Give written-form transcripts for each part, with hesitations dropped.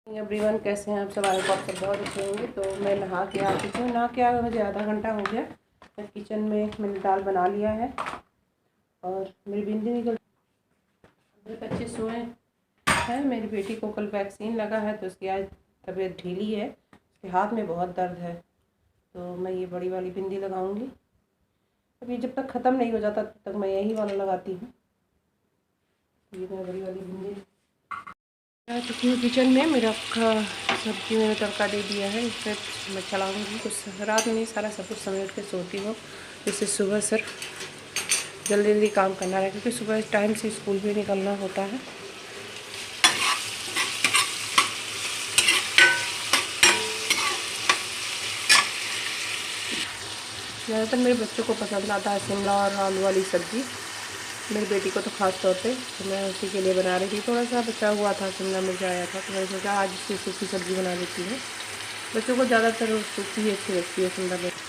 Everyone, कैसे हैं आप सब? आई होप आप सब बहुत अच्छे होंगे। तो मैं नहा के आ चुकी हूँ। नहा के आ मुझे आधा घंटा हो गया। मैं किचन में मैंने दाल बना लिया है और मेरी भिंडी निकल बच्चे सोए हैं। मेरी बेटी को कल वैक्सीन लगा है तो उसकी आज तबीयत ढीली है, उसके हाथ में बहुत दर्द है। तो मैं ये बड़ी वाली भिंडी लगाऊंगी। अभी जब तक ख़त्म नहीं हो जाता तब तक मैं यही वाला लगाती हूँ। ये मैं बड़ी वाली भिंडी आ चुकी हूँ किचन में। मेरा सब्जी मैंने तड़का दे दिया है। इस पर मैं चलाऊँगी। कुछ रात में सारा सब कुछ समेट के सोती हूँ, जिससे सुबह सर जल्दी जल्दी काम करना है, क्योंकि सुबह टाइम से स्कूल भी निकलना होता है। ज़्यादातर मेरे बच्चों को पसंद आता है शिमला और आलू वाली सब्ज़ी। मेरी बेटी को तो ख़ास तौर पे, तो मैं उसी के लिए बना रही थी। थोड़ा सा बचा हुआ था, शिमला मिर्च आया था, तो मैंने सोचा आज इसकी सूखी सब्ज़ी बना देती हूँ। बच्चों को ज़्यादातर सूखी ही अच्छी लगती है, शिमला मिर्च।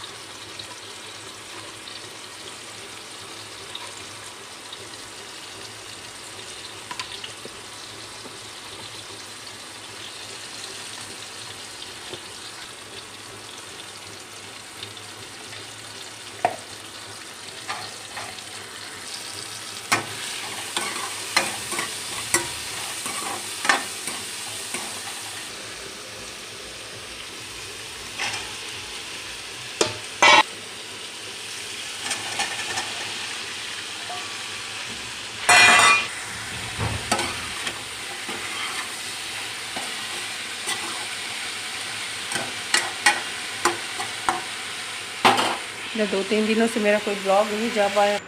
मैं 2-3 दिनों से मेरा कोई ब्लॉग नहीं जा पाया।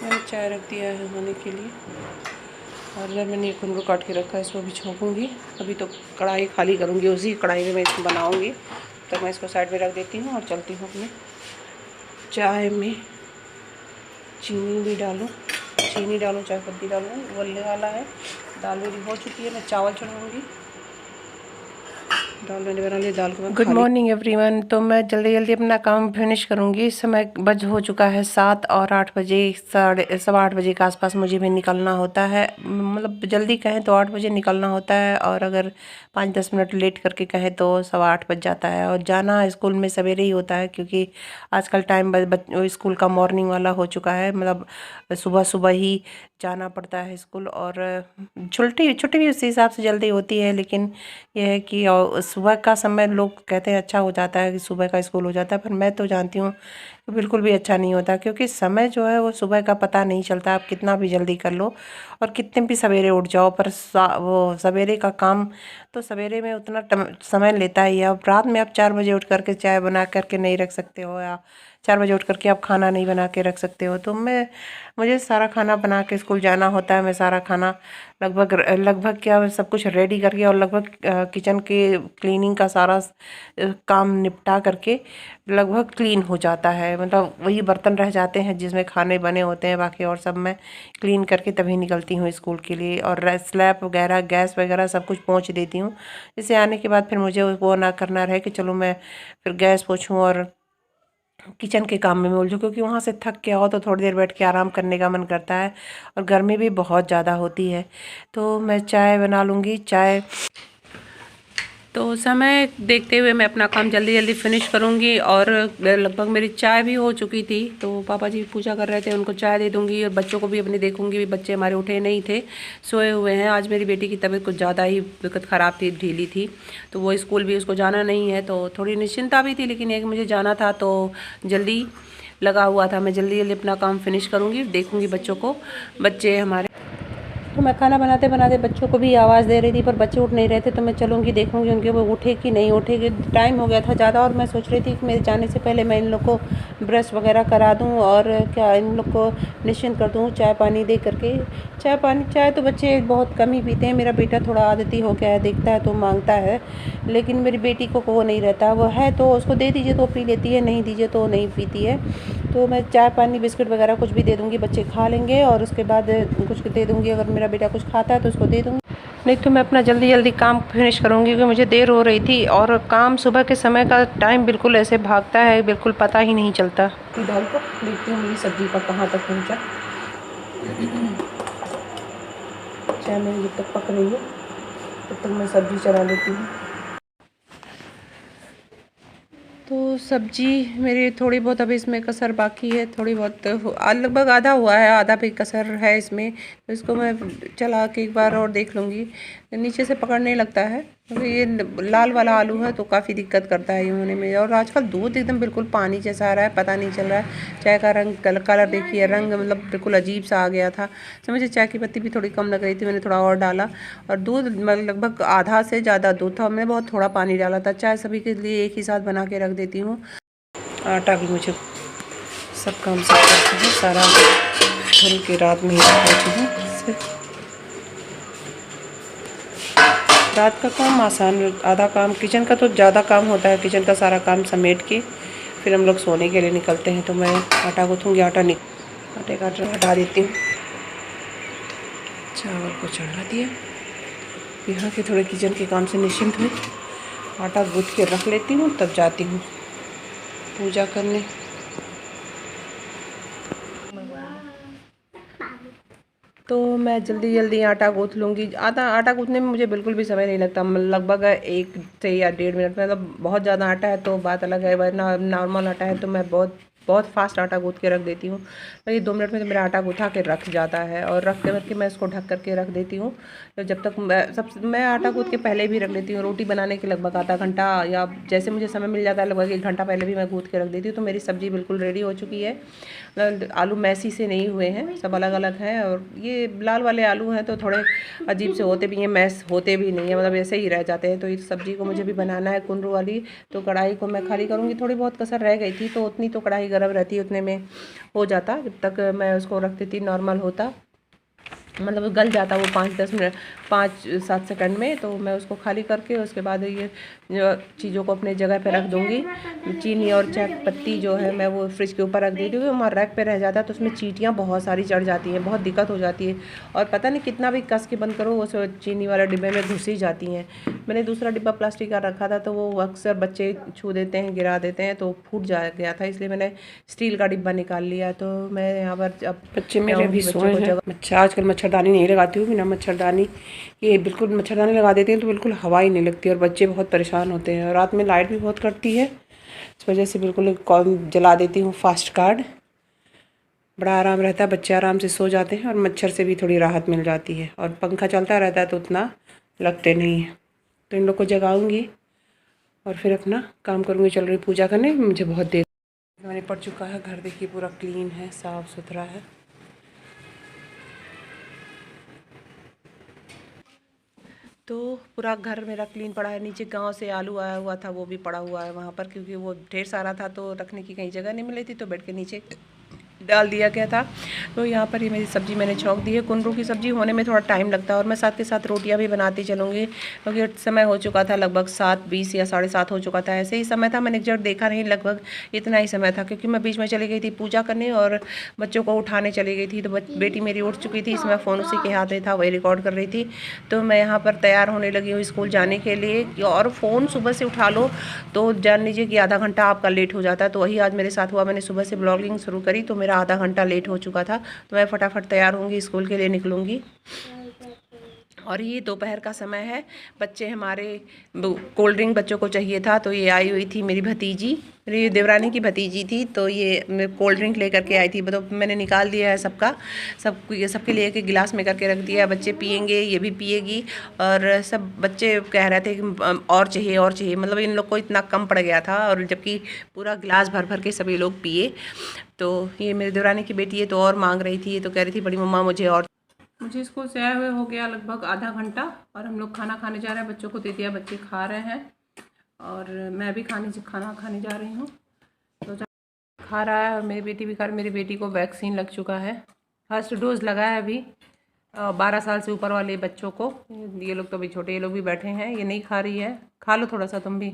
मैंने चाय रख दिया है होने के लिए, और जब मैंने एक को काट के रखा है, इसको भी छोंकूँगी। अभी तो कढ़ाई खाली करूँगी, उसी कढ़ाई में मैं इसको बनाऊँगी। तो मैं इसको साइड में रख देती हूँ और चलती हूँ अपने चाय में। चीनी भी डालूँ, चाय पत्ती डालूँ, उबलने वाला है। दाल मेरी हो चुकी है, मैं चावल चढ़ाऊँगी। दाल मैंने बना ली, दाल को मैं गुड मॉर्निंग एवरीवन। तो मैं जल्दी जल्दी अपना काम फिनिश करूँगी। इस समय बज हो चुका है 7 और 8 बजे, 8:30 बजे के आसपास मुझे भी निकलना होता है। मतलब जल्दी कहें तो 8 बजे निकलना होता है, और अगर 5-10 मिनट लेट करके कहें तो 8:15 बज जाता है। और जाना स्कूल में सवेरे ही होता है, क्योंकि आजकल टाइम स्कूल का मॉर्निंग वाला हो चुका है। मतलब सुबह सुबह ही जाना पड़ता है स्कूल, और छुट्टी भी उसी हिसाब से जल्दी होती है। लेकिन यह है कि सुबह का समय लोग कहते हैं अच्छा हो जाता है कि सुबह का स्कूल हो जाता है, पर मैं तो जानती हूँ कि बिल्कुल भी अच्छा नहीं होता, क्योंकि समय जो है वो सुबह का पता नहीं चलता। आप कितना भी जल्दी कर लो और कितने भी सवेरे उठ जाओ, पर वो सवेरे का काम तो सवेरे में उतना समय लेता ही है। अब रात में आप 4 बजे उठ करके चाय बना करके नहीं रख सकते हो, या 4 बजे उठ करके आप खाना नहीं बना के रख सकते हो। तो मुझे सारा खाना बना के स्कूल जाना होता है। मैं सारा खाना लगभग क्या सब कुछ रेडी करके, और लगभग किचन के क्लीनिंग का सारा काम निपटा करके लगभग क्लीन हो जाता है। मतलब वही बर्तन रह जाते हैं जिसमें खाने बने होते हैं, बाकी और सब मैं क्लीन करके तभी निकलती हूँ स्कूल के लिए। और स्लैब वगैरह, गैस वगैरह सब कुछ पोंछ देती हूँ, जिससे आने के बाद फिर मुझे वो ना करना रहे कि चलो मैं फिर गैस पोंछूँ और किचन के काम में मैं उलझूँ। क्योंकि वहाँ से थक के आओ तो थोड़ी देर बैठ के आराम करने का मन करता है, और गर्मी भी बहुत ज़्यादा होती है। तो मैं चाय बना लूँगी। तो समय देखते हुए मैं अपना काम जल्दी जल्दी फिनिश करूँगी। और लगभग मेरी चाय भी हो चुकी थी, तो पापा जी पूजा कर रहे थे, उनको चाय दे दूँगी। और बच्चों को भी अपने देखूँगी। बच्चे हमारे उठे नहीं थे, सोए हुए हैं। आज मेरी बेटी की तबीयत कुछ ज़्यादा ही ख़राब थी, ढीली थी, तो वो स्कूल भी उसको जाना नहीं है, तो थोड़ी निश्चिंता भी थी। लेकिन एक मुझे जाना था तो जल्दी लगा हुआ था। मैं जल्दी जल्दी अपना काम फिनिश करूँगी, देखूँगी बच्चों को। बच्चे हमारे, तो मैं खाना बनाते बनाते बच्चों को भी आवाज़ दे रही थी, पर बच्चे उठ नहीं रहे थे। तो मैं चलूँगी, देखूँगी उनके वो उठे कि नहीं उठे। टाइम हो गया था ज़्यादा, और मैं सोच रही थी कि मेरे जाने से पहले मैं इन लोग को ब्रश वगैरह करा दूँ, और क्या इन लोग को निश्चिंत कर दूँ चाय पानी दे करके। चाय तो बच्चे बहुत कम ही पीते हैं। मेरा बेटा थोड़ा आदती हो गया है, देखता है तो मांगता है, लेकिन मेरी बेटी को वो नहीं रहता। वो है तो उसको दे दीजिए तो पी लेती है, नहीं दीजिए तो नहीं पीती है। तो मैं चाय पानी बिस्किट वगैरह कुछ भी दे दूँगी, बच्चे खा लेंगे। और उसके बाद कुछ दे दूँगी, अगर मेरा बेटा कुछ खाता है तो उसको दे दूँगी। नहीं तो मैं अपना जल्दी जल्दी काम फिनिश करूँगी, क्योंकि मुझे देर हो रही थी। और काम सुबह के समय का टाइम बिल्कुल ऐसे भागता है, बिल्कुल पता ही नहीं चलता। दाल को देखती हूँ मेरी सब्जी का कहाँ तक पहुँचा। चाय मेरी जब तक पक रही है, तब तक मैं सब्ज़ी चढ़ा लेती हूँ। तो सब्ज़ी मेरी थोड़ी बहुत अभी इसमें कसर बाकी है, थोड़ी बहुत लगभग आधा हुआ है, आधा भी कसर है इसमें। तो इसको मैं चला के एक बार और देख लूँगी। नीचे से पकड़ने लगता है क्योंकि ये लाल वाला आलू है तो काफ़ी दिक्कत करता है ये होने में। और आजकल दूध एकदम बिल्कुल पानी जैसा आ रहा है, पता नहीं चल रहा है। चाय का रंग कलर देखिए, रंग मतलब बिल्कुल अजीब सा आ गया था। तो मुझे चाय की पत्ती भी थोड़ी कम लग रही थी, मैंने थोड़ा और डाला। और दूध लगभग आधा से ज़्यादा दूध था, मैंने बहुत थोड़ा पानी डाला था। चाय सभी के लिए एक ही साथ बना के रख देती हूँ। आटा भी मुझे सब काम से करती हूँ, सारा धुल के रात में ही रख देती हूँ। रात का काम आसान, आधा काम किचन का तो ज़्यादा काम होता है। किचन का सारा काम समेट के फिर हम लोग सोने के लिए निकलते हैं। तो मैं आटा गूँथूँगी, आटे का हटा देती हूँ। चावल को चढ़ा दिया, यहाँ के थोड़े किचन के काम से निश्चिंत हुई। आटा गूँथ के रख लेती हूँ, तब जाती हूँ पूजा करने। तो मैं जल्दी जल्दी आटा गूँथ लूँगी। आटा गूँथने में मुझे बिल्कुल भी समय नहीं लगता, लगभग 1 से या 1.5 मिनट में। मतलब बहुत ज़्यादा आटा है तो बात अलग है, वरना नॉर्मल आटा है तो मैं बहुत फास्ट आटा गूँथ के रख देती हूँ। तो ये 2 मिनट में तो मेरा आटा गूँथा के रख जाता है। और रख के मैं इसको ढक करके रख देती हूँ। तो जब तक मैं आटा गूँथ के पहले भी रख लेती हूँ। रोटी बनाने के लगभग आधा घंटा या जैसे मुझे समय मिल जाता है लगभग 1 घंटा पहले भी मैं गूँथ के रख देती हूँ। तो मेरी सब्ज़ी बिल्कुल रेडी हो चुकी है। आलू मैसी से नहीं हुए हैं, सब अलग अलग हैं। और ये लाल वाले आलू हैं तो थोड़े अजीब से होते भी हैं, मैस होते भी नहीं है, मतलब ऐसे ही रह जाते हैं। तो इस सब्ज़ी को मुझे भी बनाना है कुंदरू वाली। तो कढ़ाई को मैं खाली करूँगी। थोड़ी बहुत कसर रह गई थी तो उतनी तो कढ़ाई गर्म रहती, उतने में हो जाता। जब तक मैं उसको रख देती नॉर्मल होता, मतलब गल जाता वो 5-7 सेकंड में। तो मैं उसको खाली करके उसके बाद ये चीज़ों को अपने जगह पे रख दूँगी। चीनी और चाय पत्ती जो है मैं वो फ्रिज के ऊपर रख देती हूँ। हमारा रैक पे रह जाता है तो उसमें चींटियाँ बहुत सारी चढ़ जाती हैं, बहुत दिक्कत हो जाती है। और पता नहीं कितना भी कस के बंद करो वो चीनी वाले डिब्बे में घुस ही जाती हैं। मैंने दूसरा डिब्बा प्लास्टिक का रखा था तो वो अक्सर बच्चे छू देते हैं, गिरा देते हैं, तो फूट गया था। इसलिए मैंने स्टील का डिब्बा निकाल लिया। तो मैं यहाँ पर अब बच्चे मेरे भी सोए हैं। आजकल मच्छरदानी नहीं लगाती हूँ, बिना मच्छरदानी ये बिल्कुल मच्छरदानी लगा देती हैं तो बिल्कुल हवा ही नहीं लगती। और बच्चे बहुत परेशान होते हैं। और रात में लाइट भी बहुत कटती है, इस वजह से बिल्कुल जला देती हूँ फास्ट कार्ड। बड़ा आराम रहता है, बच्चे आराम से सो जाते हैं और मच्छर से भी थोड़ी राहत मिल जाती है। और पंखा चलता रहता है तो उतना लगते नहीं है। तो इन लोग को जगाऊंगी और फिर अपना काम करूँगी। चल रही पूजा करने, मुझे बहुत देर मैंने पड़ चुका है। घर देखिए पूरा क्लीन है, साफ़ सुथरा है। तो पूरा घर मेरा क्लीन पड़ा है। नीचे गांव से आलू आया हुआ था वो भी पड़ा हुआ है वहाँ पर, क्योंकि वो ढेर सारा था तो रखने की कहीं जगह नहीं मिली थी, तो बेड के नीचे डाल दिया गया था। तो यहाँ पर ये मेरी सब्ज़ी मैंने छौंक दी है। कुंदरू की सब्ज़ी होने में थोड़ा टाइम लगता है और मैं साथ के साथ रोटियाँ भी बनाती चलूँगी, क्योंकि समय हो चुका था लगभग 7:20 या 7:30 हो चुका था। ऐसे ही समय था, मैंने एग्जैक्ट देखा नहीं, लगभग इतना ही समय था। क्योंकि मैं बीच में चली गई थी पूजा करने और बच्चों को उठाने चली गई थी। तो बेटी मेरी उठ चुकी थी, इसमें फ़ोन उसी के हाथ में था, वही रिकॉर्ड कर रही थी। तो मैं यहाँ पर तैयार होने लगी हूँ स्कूल जाने के लिए। और फ़ोन सुबह से उठा लो तो जान लीजिए कि आधा घंटा आपका लेट हो जाता है। तो वही आज मेरे साथ हुआ। मैंने सुबह से ब्लॉगिंग शुरू करी तो मेरा आधा घंटा लेट हो चुका था। तो मैं फटाफट तैयार होंगी, स्कूल के लिए निकलूँगी। और ये दोपहर का समय है। बच्चे हमारे कोल्ड ड्रिंक बच्चों को चाहिए था, तो ये आई हुई थी मेरी भतीजी, मेरी देवरानी की भतीजी थी। तो ये कोल्ड ड्रिंक लेकर के आई थी। तो मैंने निकाल दिया है सबके लिए एक गिलास में करके रख दिया है। बच्चे पियेंगे, ये भी पिएगी। और सब बच्चे कह रहे थे कि और चाहिए, मतलब इन लोग को इतना कम पड़ गया था, और जबकि पूरा गिलास भर भर के सभी लोग पिए। तो ये मेरी देवरानी की बेटी है तो और मांग रही थी। ये तो कह रही थी बड़ी मम्मा मुझे स्कूल से आए हुए हो गया लगभग आधा घंटा। और हम लोग खाना खाने जा रहे हैं, बच्चों को दे दिया, बच्चे खा रहे हैं। और मैं भी खाना खाने जा रही हूँ। तो खा रहा है और मेरी बेटी भी खा रही है। मेरी बेटी को वैक्सीन लग चुका है, फर्स्ट डोज लगा है अभी 12 साल से ऊपर वाले बच्चों को। ये लोग तो अभी छोटे, ये लोग भी बैठे हैं, ये नहीं खा रही है। खा लो थोड़ा सा, तुम भी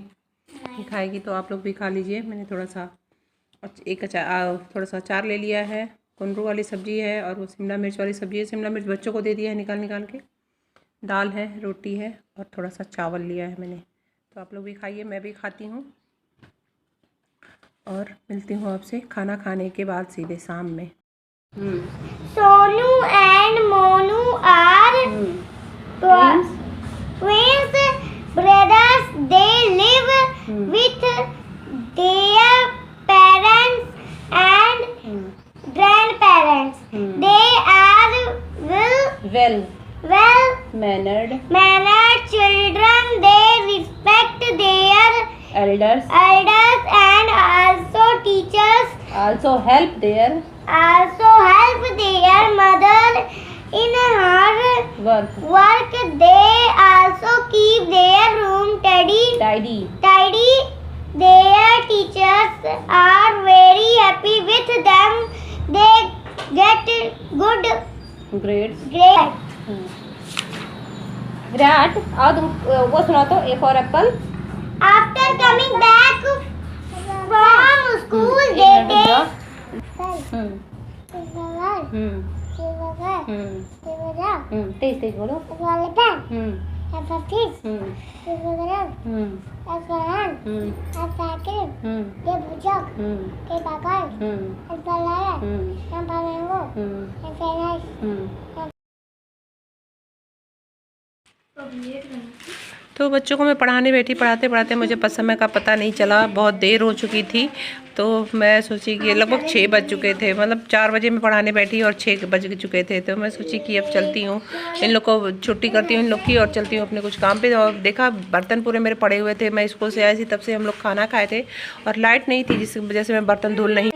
नहीं खाएगी तो आप लोग भी खा लीजिए। मैंने थोड़ा सा थोड़ा सा अचार ले लिया है। कुंदरू वाली सब्ज़ी है और वो शिमला मिर्च वाली सब्ज़ी है। शिमला मिर्च बच्चों को दे दिया है निकाल के। दाल है, रोटी है और थोड़ा सा चावल लिया है मैंने। तो आप लोग भी खाइए, मैं भी खाती हूँ। और मिलती हूँ आपसे खाना खाने के बाद सीधे शाम में। Sonu and Monu are twins with their parents and grandparents. They are well mannered children. They respect their elders and also help their mother in her work. They also keep their room tidy. Their teachers are very happy with them. They get good grades. Virat, आओ तुम वो सुनाओ तो। A for Apple. After coming back from school, they तेज बोलो। तो बच्चों को मैं पढ़ाने बैठी, पढ़ाते पढ़ाते मुझे समय का पता नहीं चला, बहुत देर हो चुकी थी। तो मैं सोची कि लगभग 6 बज चुके थे, मतलब 4 बजे मैं पढ़ाने बैठी और 6 बज चुके थे। तो मैं सोची कि अब चलती हूँ, इन लोग को छुट्टी करती हूँ इन लोग की और चलती हूँ अपने कुछ काम पे। और देखा बर्तन पूरे मेरे पड़े हुए थे। मैं स्कूल से आई थी तब से हम लोग खाना खाए थे और लाइट नहीं थी, जिसकी वजह से मैं बर्तन धुल नहीं।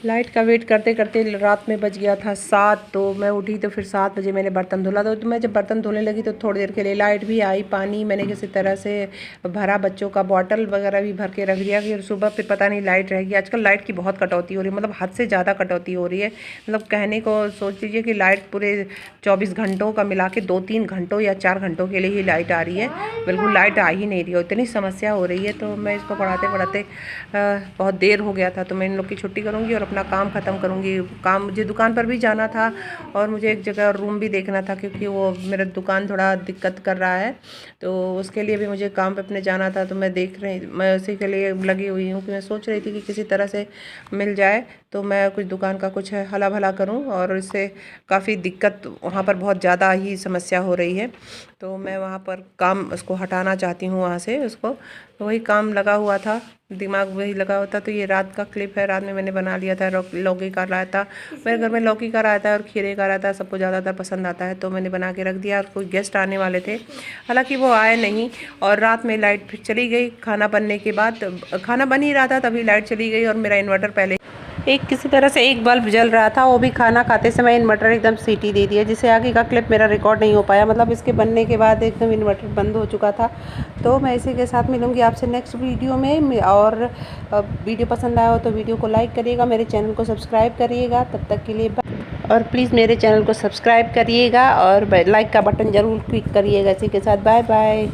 लाइट का वेट करते करते रात में बज गया था 7। तो मैं उठी तो फिर 7 बजे मैंने बर्तन धुला। तो मैं जब बर्तन धोने लगी तो थोड़ी देर के लिए लाइट भी आई, पानी मैंने किसी तरह से भरा, बच्चों का बॉटल वगैरह भी भर के रख दिया। फिर सुबह फिर पता नहीं लाइट रहेगी। आजकल लाइट की बहुत कटौती हो रही है, मतलब हद से ज़्यादा कटौती हो रही है। मतलब कहने को सोच लीजिए कि लाइट पूरे 24 घंटों का मिला के 2-3 घंटों या 4 घंटों के लिए ही लाइट आ रही है, बिल्कुल लाइट आ ही नहीं रही है, इतनी समस्या हो रही है। तो मैं इसको पढ़ाते पढ़ाते बहुत देर हो गया था। तो मैं इन लोग की छुट्टी करूँगी और अपना काम ख़त्म करूँगी। काम, मुझे दुकान पर भी जाना था और मुझे एक जगह रूम भी देखना था, क्योंकि वो मेरा दुकान थोड़ा दिक्कत कर रहा है। तो उसके लिए भी मुझे काम पे अपने जाना था। तो मैं उसी के लिए लगी हुई हूँ कि मैं सोच रही थी कि किसी तरह से मिल जाए तो मैं कुछ दुकान का कुछ हला भला करूँ। और इससे काफ़ी दिक्कत, वहाँ पर बहुत ज़्यादा ही समस्या हो रही है। तो मैं वहाँ पर काम उसको हटाना चाहती हूँ वहाँ से उसको। तो वही काम लगा हुआ था, दिमाग वही लगा हुआ था। तो ये रात का क्लिप है, रात में मैंने बना लिया था। लौकी का रायता, मेरे घर में लौकी का रायता और खीरे का रायता सबको ज़्यादातर पसंद आता है। तो मैंने बना के रख दिया। और कोई गेस्ट आने वाले थे, हालांकि वो आए नहीं। और रात में लाइट फिर चली गई। खाना बनने के बाद, खाना बन ही रहा था तभी लाइट चली गई। और मेरा इन्वर्टर पहले किसी तरह से एक बल्ब जल रहा था, वो भी खाना खाते समय इन्वर्टर एकदम सीटी दे दिया, जिससे आगे का क्लिप मेरा रिकॉर्ड नहीं हो पाया। मतलब इसके बनने के बाद एकदम इन्वर्टर बंद हो चुका था। तो मैं इसी के साथ मिलूँगी आपसे नेक्स्ट वीडियो में। और वीडियो पसंद आया हो तो वीडियो को लाइक करिएगा, मेरे चैनल को सब्सक्राइब करिएगा। तब तक के लिए और प्लीज़ मेरे चैनल को सब्सक्राइब करिएगा और लाइक का बटन ज़रूर क्लिक करिएगा। इसी के साथ बाय बाय।